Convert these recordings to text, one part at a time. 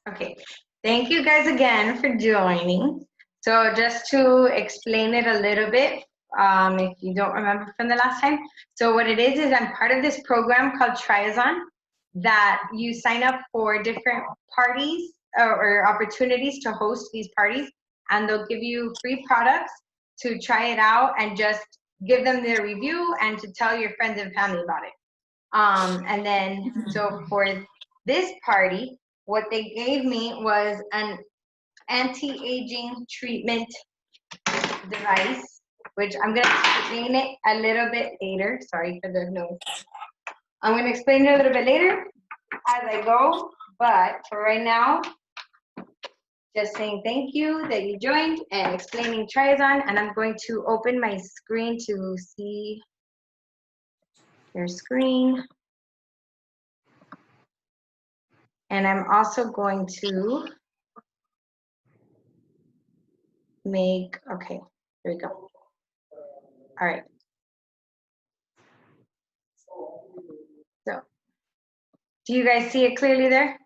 Okay, thank you guys again for joining. So just to explain it a little bit, if you don't remember from the last time. So what it is I'm part of this program called Tryazon that you sign up for different parties or opportunities to host these parties, and they'll give you free products to try it out and just give them their review and to tell your friends and family about it. And then, so for this party, what they gave me was an anti-aging treatment device, which I'm going to explain it a little bit later. Sorry for the noise. I'm going to explain it a little bit later as I go, but for right now, just saying thank you that you joined and explaining Tryazon, and I'm going to open my screen to see your screen. And I'm also going to make, okay, here we go. All right. So, do you guys see it clearly there?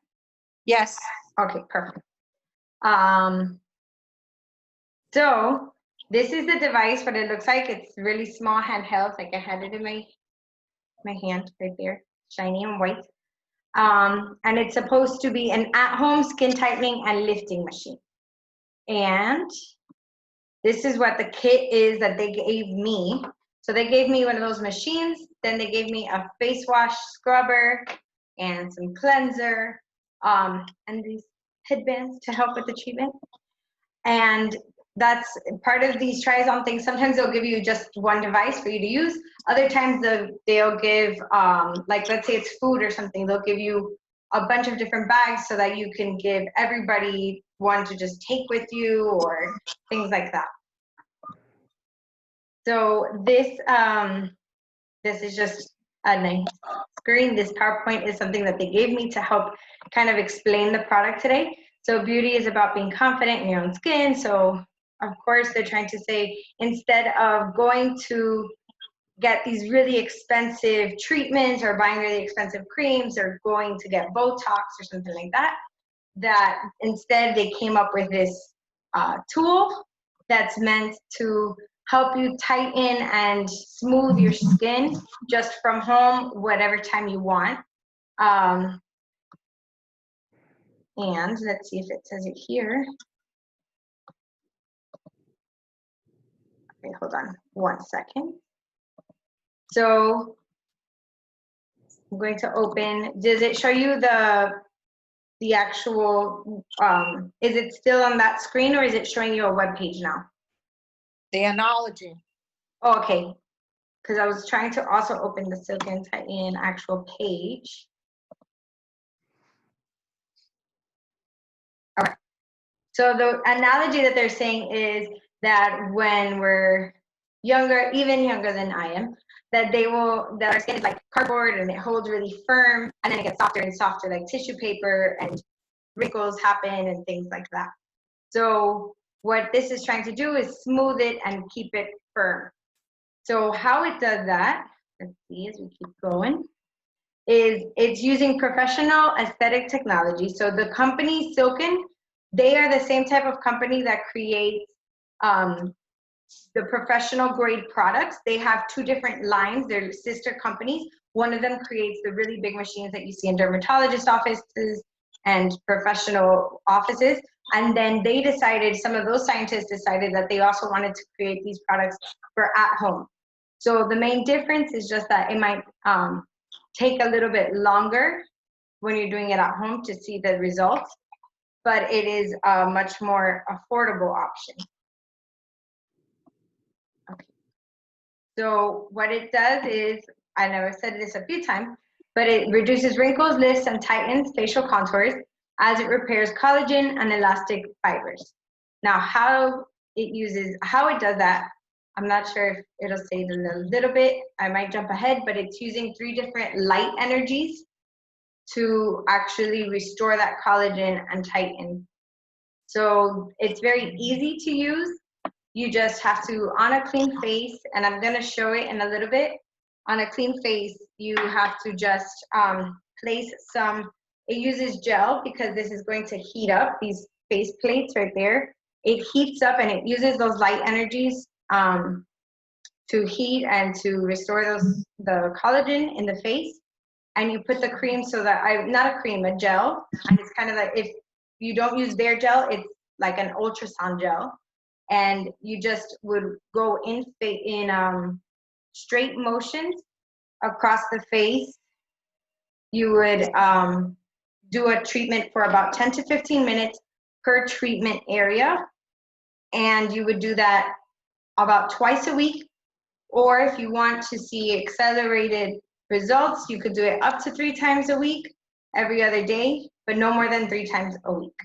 Yes. Okay, perfect. So this is the device, what it looks like. It's really small handheld, like I had it in my hand right there, shiny and white. And it's supposed to be an at-home skin tightening and lifting machine. And this is what the kit is that they gave me. So they gave me one of those machines, then they gave me a face wash scrubber and some cleanser, and these headbands to help with the treatment. And that's part of these Tryazon things. Sometimes they'll give you just one device for you to use. Other times they'll give, like let's say it's food or something, they'll give you a bunch of different bags so that you can give everybody one to just take with you or things like that. So this is just a nice screen. This PowerPoint is something that they gave me to help kind of explain the product today. So beauty is about being confident in your own skin. So of course they're trying to say, instead of going to get these really expensive treatments or buying really expensive creams or going to get Botox or something like that, that instead they came up with this tool that's meant to help you tighten and smooth your skin just from home, whatever time you want. And let's see if it says it here. Okay, hold on 1 second. So I'm going to open, does it show you the actual, is it still on that screen or is it showing you a web page now? The analogy. Oh, okay, because I was trying to also open the Silk and Tighten actual page. All right. So the analogy that they're saying is that when we're younger, even younger than I am, that our skin is like cardboard and it holds really firm, and then it gets softer and softer like tissue paper, and wrinkles happen and things like that. So what this is trying to do is smooth it and keep it firm. So how it does that, let's see as we keep going, is it's using professional aesthetic technology. So the company Silken, they are the same type of company that creates the professional grade products. They have two different lines, they're sister companies. One of them creates the really big machines that you see in dermatologist offices and professional offices. And then they decided, some of those scientists decided that they also wanted to create these products for at home. So the main difference is just that it might take a little bit longer when you're doing it at home to see the results, but it is a much more affordable option. Okay. So what it does is, I know I've said this a few times, but it reduces wrinkles, lifts, and tightens facial contours as it repairs collagen and elastic fibers. Now, how it does that, I'm not sure if it'll say it in a little bit. I might jump ahead, but it's using 3 different light energies to actually restore that collagen and tighten. So it's very easy to use. You just have to, on a clean face, and I'm gonna show it in a little bit, on a clean face, you have to just place some It uses gel because this is going to heat up these face plates right there. It heats up and it uses those light energies to heat and to restore the collagen in the face. And you put the cream so that not a cream, a gel. And it's kind of like, if you don't use their gel, it's like an ultrasound gel. And you just would go in straight motions across the face. You would do a treatment for about 10 to 15 minutes per treatment area. And you would do that about twice a week. Or if you want to see accelerated results, you could do it up to 3 times a week, every other day, but no more than 3 times a week.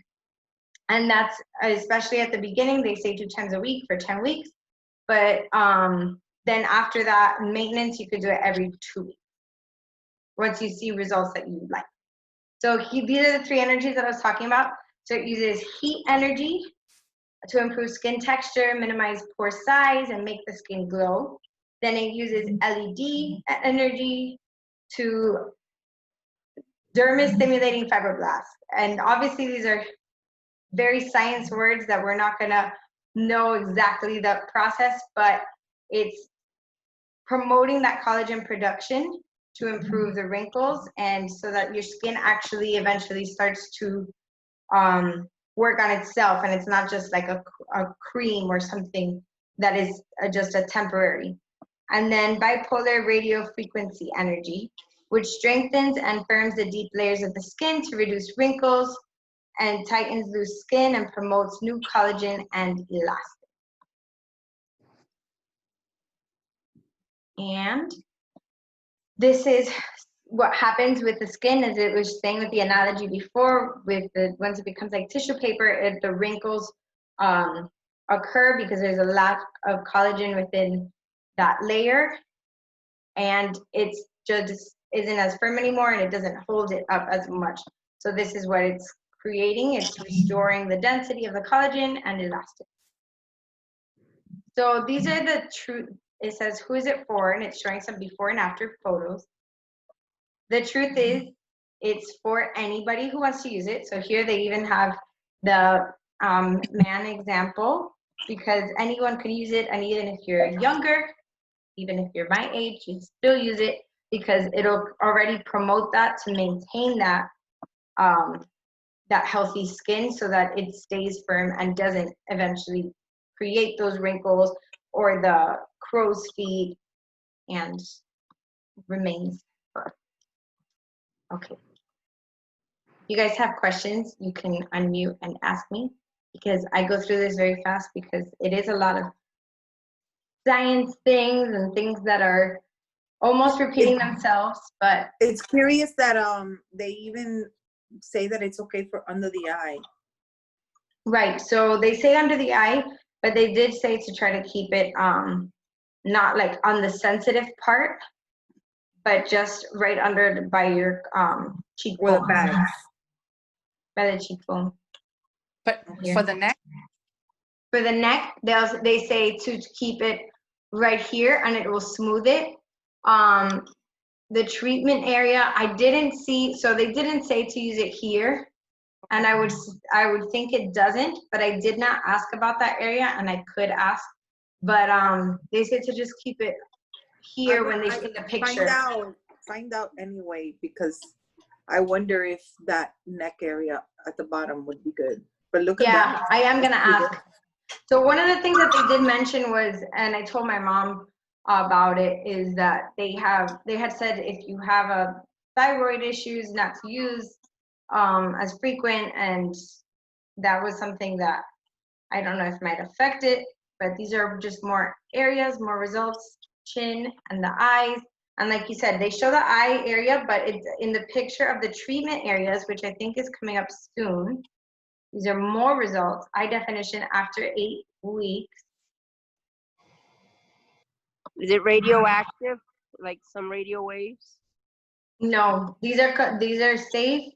And that's, especially at the beginning, they say 2 times a week for 10 weeks. But then after that, maintenance, you could do it every 2 weeks, once you see results that you like. So these are the 3 energies that I was talking about. So it uses heat energy to improve skin texture, minimize pore size, and make the skin glow. Then it uses LED energy to dermis-stimulating fibroblasts. And obviously these are very science words that we're not gonna know exactly the process, but it's promoting that collagen production to improve the wrinkles, and so that your skin actually eventually starts to work on itself, and it's not just like a cream or something that is just a temporary. And then bipolar radio frequency energy, which strengthens and firms the deep layers of the skin to reduce wrinkles and tightens loose skin and promotes new collagen and elastin. And this is what happens with the skin, as it was saying with the analogy before, with once it becomes like tissue paper, the wrinkles occur because there's a lack of collagen within that layer, and it's just isn't as firm anymore, and it doesn't hold it up as much. So this is what it's creating. It's restoring the density of the collagen and elastin. So these are the true, it says who is it for, and it's showing some before and after photos. The truth is, it's for anybody who wants to use it. So here they even have the man example, because anyone can use it, and even if you're younger, even if you're my age, you still use it, because it'll already promote that to maintain that that healthy skin, so that it stays firm and doesn't eventually create those wrinkles or the crow's feet and remains firm. Okay. You guys have questions, you can unmute and ask me, because I go through this very fast, because it is a lot of science things and things that are almost repeating themselves, but it's curious that they even say that it's okay for under the eye. right, so they say under the eye, but they did say to try to keep it not like on the sensitive part, but just right under by your cheekbone. Or the bags. By the cheekbone. But Here. for the neck, For the neck, they say to keep it right here, and it will smooth it. The treatment area, I didn't see, so they didn't say to use it here, and I would think it doesn't, but I did not ask about that area, and I could ask, but they said to just keep it here when they in the picture. Find out anyway, because I wonder if that neck area at the bottom would be good. But look at that. Yeah, I am gonna ask. So one of the things that they did mention was, and I told my mom about it, is that they had said if you have a thyroid issues, not to use as frequent, and that was something that I don't know if might affect it, but these are just more areas, more results, chin and the eyes. And like you said, they show the eye area, but it's in the picture of the treatment areas, which I think is coming up soon. These are more results. Eye definition after 8 weeks. Is it radioactive, like some radio waves? No, these are safe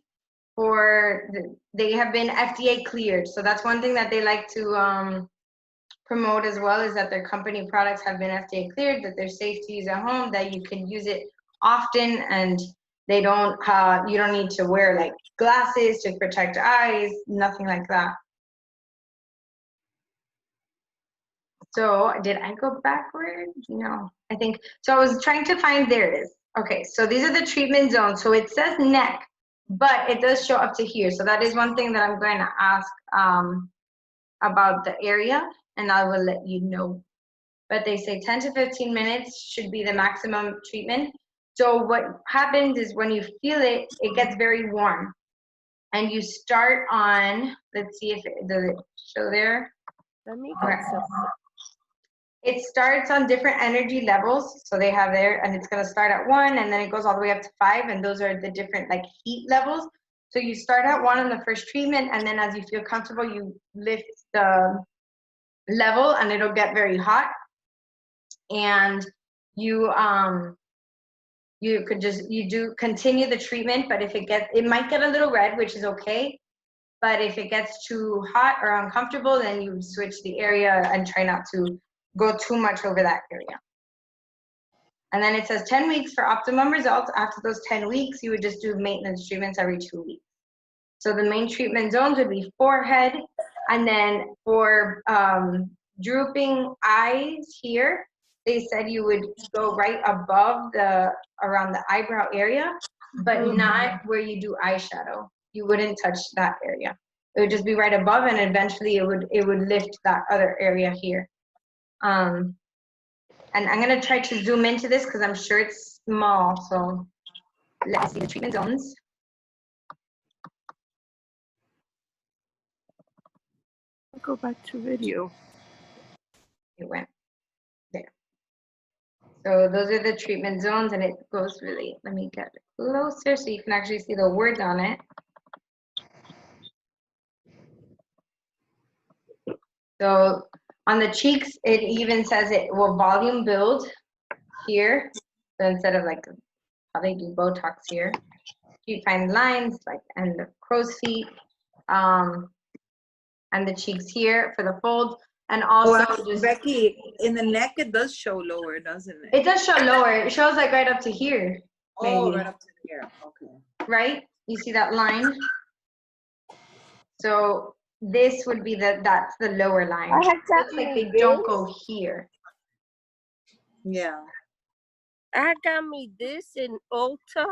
for, they have been FDA cleared. So that's one thing that they like to promote as well, is that their company products have been FDA cleared, that they're safe to use at home, that you can use it often, and They don't, you don't need to wear like glasses to protect eyes, nothing like that. So did I go backwards? No, I think, so I was trying to find, there it is. Okay, so these are the treatment zones. So it says neck, but it does show up to here. So that is one thing that I'm going to ask about the area, and I will let you know. But they say 10 to 15 minutes should be the maximum treatment. So what happens is when you feel it, it gets very warm. And you start on, let's see if it does it show there. Let me Okay. get some. It starts on different energy levels. So they have there, and it's going to start at 1, and then it goes all the way up to 5, and those are the different like heat levels. So you start at 1 on the first treatment, and then as you feel comfortable, you lift the level, and it'll get very hot. And you could just, you do continue the treatment, but if it might get a little red, which is okay. But if it gets too hot or uncomfortable, then you switch the area and try not to go too much over that area. And then it says 10 weeks for optimum results. After those 10 weeks, you would just do maintenance treatments every 2 weeks. So the main treatment zones would be forehead, and then for drooping eyes here, they said you would go right above around the eyebrow area, but not where you do eyeshadow. You wouldn't touch that area. It would just be right above, and eventually it would lift that other area here. And I'm gonna try to zoom into this because I'm sure it's small. So let's see the treatment zones. Go back to video. It went there. So those are the treatment zones, and it goes really, let me get closer so you can actually see the words on it. So on the cheeks, it even says it will volume build here. So instead of like how they do Botox here, you find lines like, and the crow's feet, and the cheeks here for the fold. And also Well, just, Becky, in the neck, it does show lower, doesn't it? it does show lower. It shows like right up to here. Oh, maybe. right up to here. Okay. Right? You see that line? So this would be that's the lower line. I had Looks got like me they this. don't go here. Yeah. I got me this in Ulta.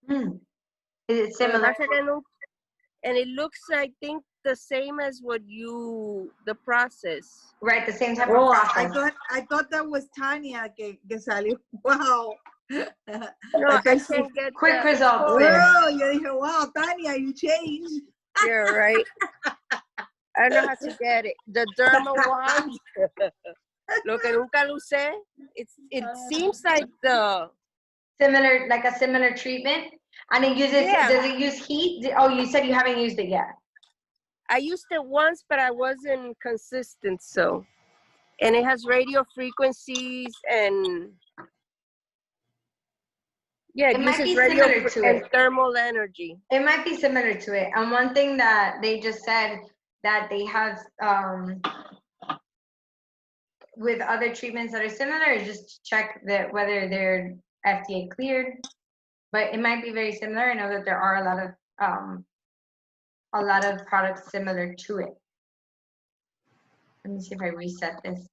Is it similar? And it looks, I think, the same as the process. Right, the same type of Oh, process. I thought that was Tanya que salió. Wow. No, I can't get quick the results code. there. Oh, yo dije, wow, Tanya, you changed. Yeah, right. I don't know how to get it. The derma one. Lo que nunca lo usé. It seems like Similar, like a similar treatment. And it uses, Yeah. does it use heat? Oh, you said you haven't used it yet. I used it once, but I wasn't consistent. So, and it has radio frequencies and yeah, It might uses be radio similar to and it. thermal energy. It might be similar to it. And one thing that they just said that they have with other treatments that are similar is just check that whether they're FDA cleared. But it might be very similar. I know that there are a lot of products similar to it. Let me see if I reset this.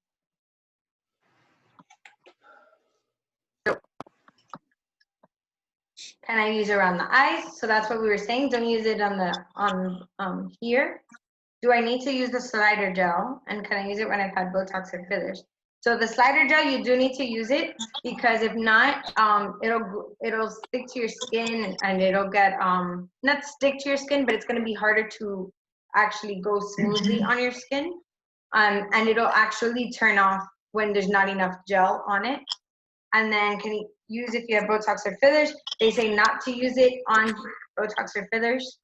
So, can I use it around the eyes? So that's what we were saying. Don't use it on here. Do I need to use the slider gel? And can I use it when I've had Botox or fillers? So the slider gel, you do need to use it because if not, it'll stick to your skin and it'll get not stick to your skin, but it's going to be harder to actually go smoothly on your skin, and it'll actually turn off when there's not enough gel on it. And then can you use if you have Botox or fillers? They say not to use it on Botox or fillers.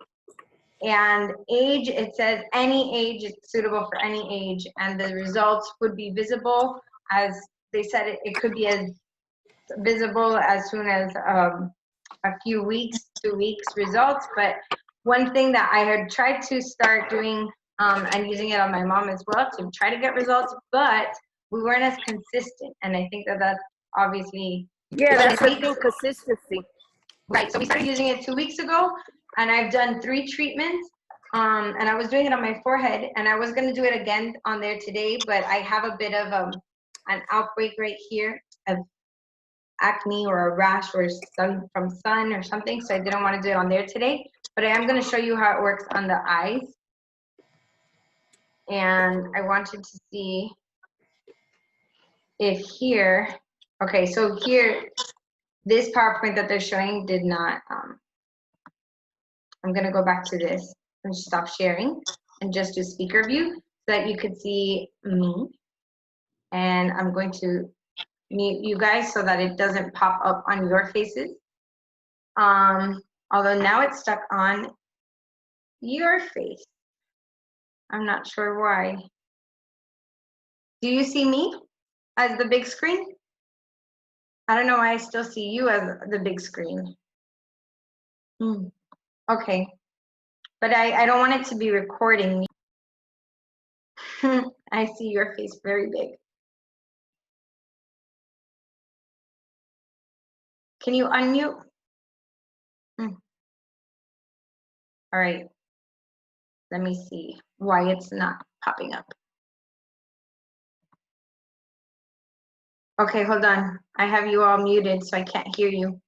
And age, it says any age, it's suitable for any age, and the results would be visible as they said it could be as visible as soon as a few weeks, 2 weeks results. But one thing that I had tried to start doing and using it on my mom as well to try to get results, but we weren't as consistent, and I think that that's obviously Yeah, that's the thing, consistency. Right, so we started using it 2 weeks ago, and I've done 3 treatments. And I was doing it on my forehead, and I was gonna do it again on there today, but I have a bit of an outbreak right here of acne or a rash or from sun or something, so I didn't want to do it on there today. But I am gonna show you how it works on the eyes. And I wanted to see if here, okay, so here, this PowerPoint that they're showing did not, I'm gonna go back to this and stop sharing and just do speaker view so that you could see me. And I'm going to mute you guys so that it doesn't pop up on your faces. Although now it's stuck on your face. I'm not sure why. Do you see me as the big screen? I don't know why I still see you as the big screen. Okay, but I don't want it to be recording me. I see your face very big. Can you unmute? All right, let me see why it's not popping up. Okay, hold on. I have you all muted, so I can't hear you.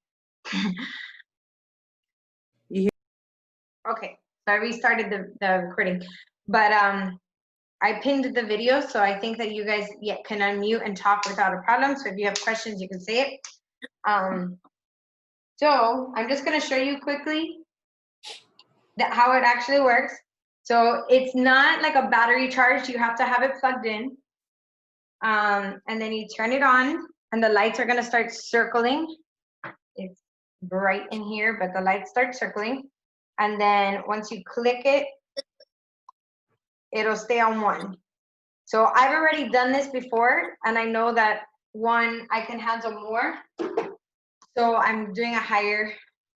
Okay, so I restarted the recording, but I pinned the video, so I think that you guys can unmute and talk without a problem. So if you have questions, you can say it. So I'm just gonna show you quickly how it actually works. So it's not like a battery charge. You have to have it plugged in. And then you turn it on, and the lights are gonna start circling. It's bright in here, but the lights start circling. And then once you click it, it'll stay on 1. So I've already done this before, and I know that 1, I can handle more. So I'm doing a higher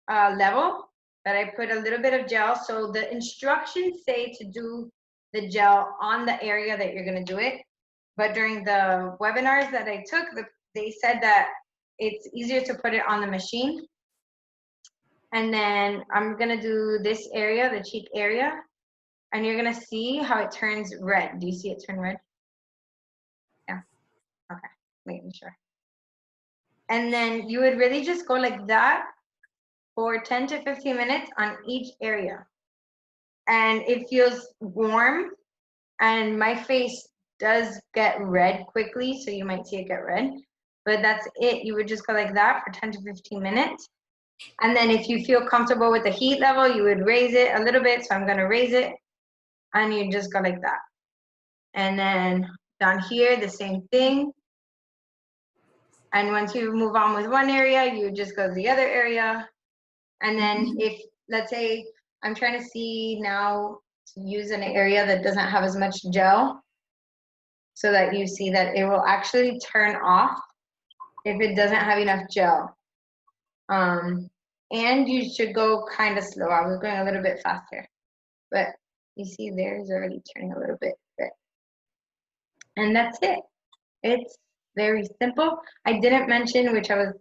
level, but I put a little bit of gel. So the instructions say to do the gel on the area that you're gonna do it. But during the webinars that I took, they said that it's easier to put it on the machine. And then I'm gonna do this area, the cheek area, and you're gonna see how it turns red. Do you see it turn red? Yeah, okay, making sure. And then you would really just go like that for 10 to 15 minutes on each area. And it feels warm, and my face does get red quickly, so you might see it get red, but that's it. You would just go like that for 10 to 15 minutes. And then if you feel comfortable with the heat level, you would raise it a little bit. So I'm gonna raise it, and you just go like that. And then down here, the same thing. And once you move on with one area, you just go to the other area. And then if, let's say, I'm trying to see now to use an area that doesn't have as much gel, so that you see that it will actually turn off if it doesn't have enough gel. And you should go kind of slow. I was going a little bit faster, but you see there's already turning a little bit red. And that's it. It's very simple. I didn't mention, which I was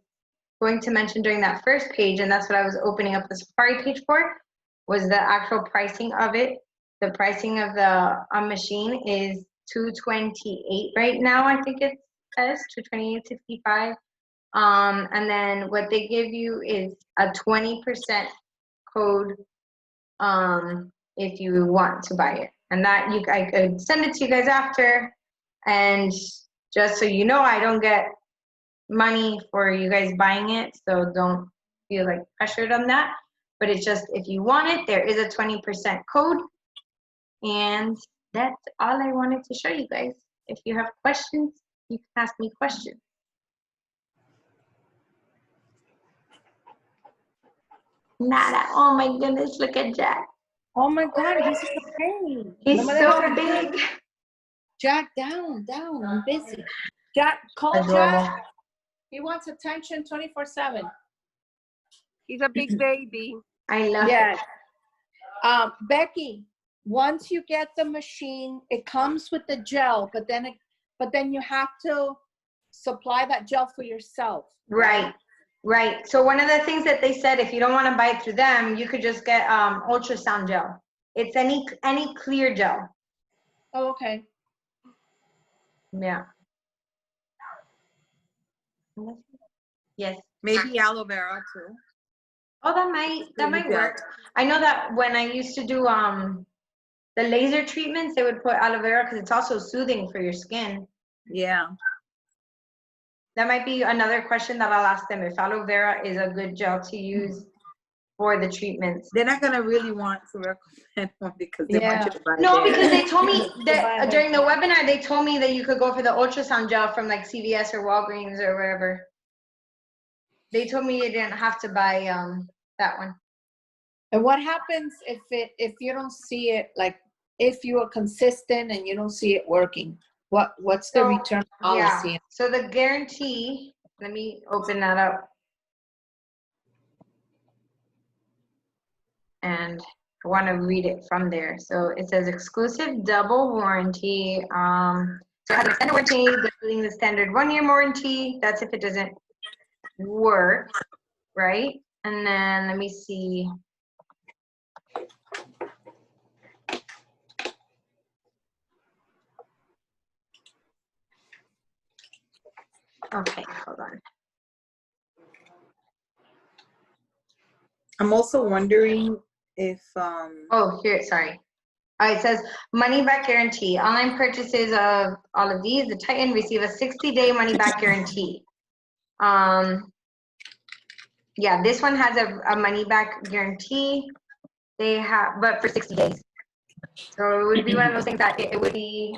going to mention during that first page, and that's what I was opening up the Safari page for, was the actual pricing of it. The pricing of the machine is $228 right now. I think it says $228.65. And then what they give you is a 20% code if you want to buy it. And that I could send it to you guys after. And just so you know, I don't get money for you guys buying it, so don't feel like pressured on that. But it's just, if you want it, there is a 20% code. And that's all I wanted to show you guys. If you have questions, you can ask me questions. Nada. Oh my goodness, look at Jack. Oh my God, he's so big. He's so big. Jack, down. I'm busy. Jack, call Adorable. Jack. He wants attention 24/7. He's a big baby. I love Yes. Becky, once you get the machine, it comes with the gel, but then you have to supply that gel for yourself. it. Right. Right. So one of the things that they said, if you don't want to buy it through them, you could just get ultrasound gel. It's any clear gel. Oh, okay. Yeah. Yes. Maybe aloe vera too. Oh, that might gel. work. I know that when I used to do the laser treatments, they would put aloe vera because it's also soothing for your skin. Yeah. That might be another question that I'll ask them, if aloe vera is a good gel to use for the treatments. They're not gonna really want to recommend one because they want you to buy No, theirs. because they told me that buy during the webinar, they told me that you could go for the ultrasound gel from like CVS or Walgreens or wherever. They told me you didn't have to buy that one. And what happens if you don't see it, like if you are consistent and you don't see it working? What's the return policy? Yeah. So the guarantee, let me open that up. And I want to read it from there. So it says exclusive double warranty. So it has an extended warranty, including the standard 1-year warranty. That's if it doesn't work, right? And then let me see. Okay, hold on. I'm also wondering if Oh, here, sorry. It says money back guarantee. Online purchases of all of these, the Titan receive a 60-day money back guarantee. Yeah, this one has a money back guarantee. They have, but for 60 days. So it would be one of those things that it would be,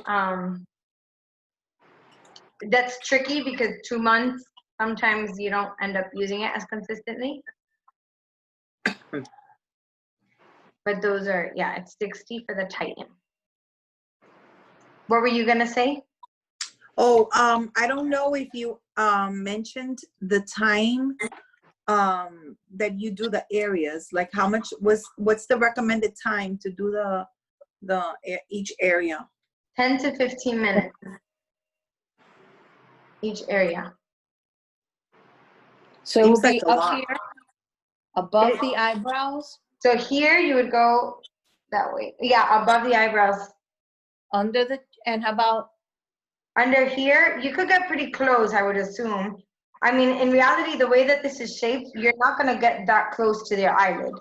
that's tricky because 2 months, sometimes you don't end up using it as consistently. But those are, yeah, it's 60 for the Titan. What were you gonna say? oh, I don't know if you mentioned the time that you do the areas, like how much what's the recommended time to do each area? 10 to 15 minutes each area. So it Seems will be like a up lot. here, above the eyebrows, So here you would go that way. Yeah, above the eyebrows. under the, and how about, Under here, you could get pretty close, I would assume. I mean, in reality, the way that this is shaped, you're not gonna get that close to their eyelid.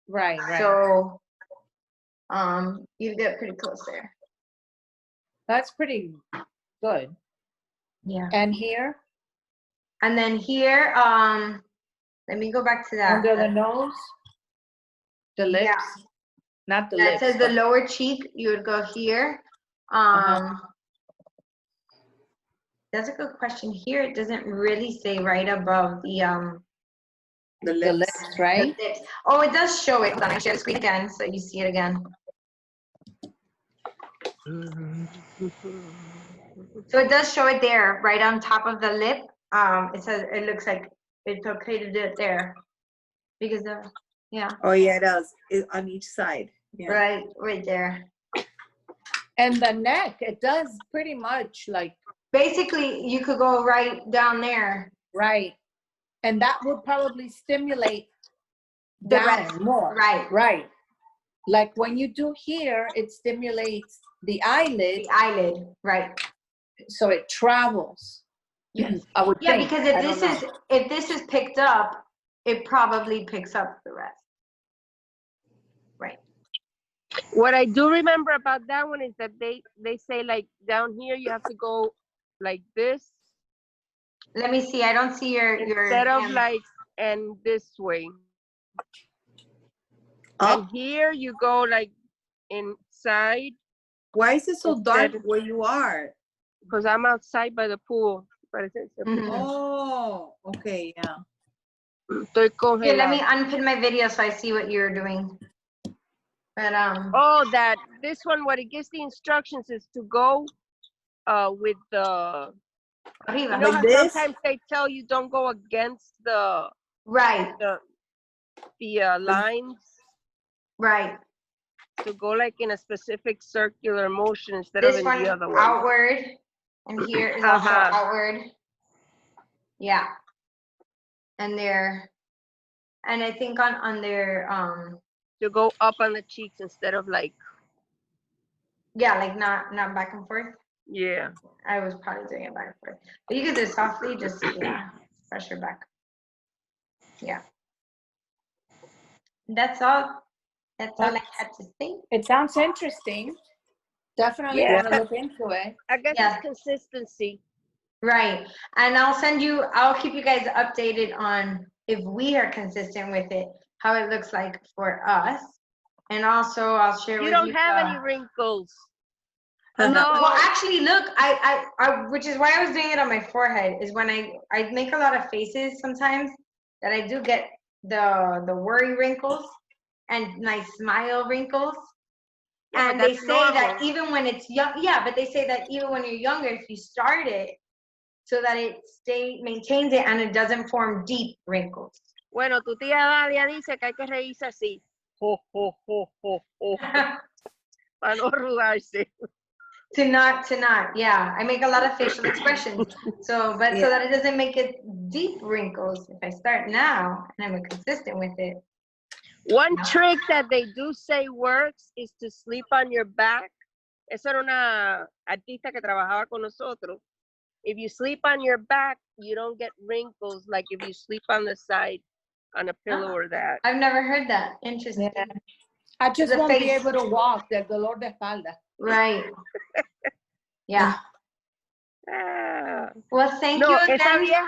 right. So, you get pretty close there. That's pretty good. Yeah. And here, And then here, let me go back to that. under the nose, the lips, Yeah. not the That lips. says the lower cheek, you would go here. That's a good question. Here, it doesn't really say right above The the lips. lips, right? the lips. Oh, it does show it. Hold on, I share the screen again so you see it again. So it does show it there, right on top of the lip. It says, it looks like it's okay to do it there. Because of, yeah, Oh yeah, it does. On each side. Yeah. right there. And the neck, it does pretty much like, Basically, you could go right down there. right. And that would probably stimulate The down rest. more. Right. Right. Like when you do here, it stimulates the eyelid, The eyelid, right. so it travels. Yes. I would Yeah, think. because I don't know. if this is picked up, it probably picks up the rest. Right. What I do remember about that one is that they say like down here you have to go like this Let me see. I don't see your instead of hand. like and this way. Up. And here you go like inside Why is it so dark instead- where you are? because I'm outside by the pool. Parece- Mhm. Oh, okay, yeah. Estoy Here, let me congelado. unpin my video so I see what you're doing. But Oh, that this one, what it gives the instructions is to go with the, you arriba. know Like how this? sometimes they tell you don't go against the Right, lines, right. to go like in a specific circular motion instead of This in one the other one. outward, and here is also Uh-huh. outward. Yeah. and I think on their To go up on the cheeks instead of like, yeah, like not back and forth. yeah. I was probably doing it back and forth, but you could do it softly, just pressure back. Yeah, that's all. That's all I had to say. It sounds interesting. Definitely Yeah. want to look into it. I guess Yeah. it's consistency. Right, and I'll keep you guys updated on if we are consistent with it, how it looks like for us, and also I'll share You with don't you. have any wrinkles. No, Hello. well, actually, look, I, which is why I was doing it on my forehead, is when I make a lot of faces sometimes that I do get the worry wrinkles and nice smile wrinkles. Yeah, but And they that's say that normal. even when it's young, yeah, but they say that even when you're younger, if you start it so that it maintains it and it doesn't form deep wrinkles. Bueno, tu tía Dalia dice que hay que reírse así. Jo, jo, jo, jo, jo. Para no arrugarse. to not, yeah. I make a lot of facial expressions. So that it doesn't make it deep wrinkles. If I start now and I'm consistent with it. One trick that they do say works is to sleep on your back. Esa era una artista que trabajaba con nosotros. If you sleep on your back, you don't get wrinkles like if you sleep on the side on a pillow or that. I've never heard that. Interesting. Yeah. I just The won't be face. able to walk, del dolor de espalda. Right. Yeah. Ah. Well, thank No, you esa again. vieja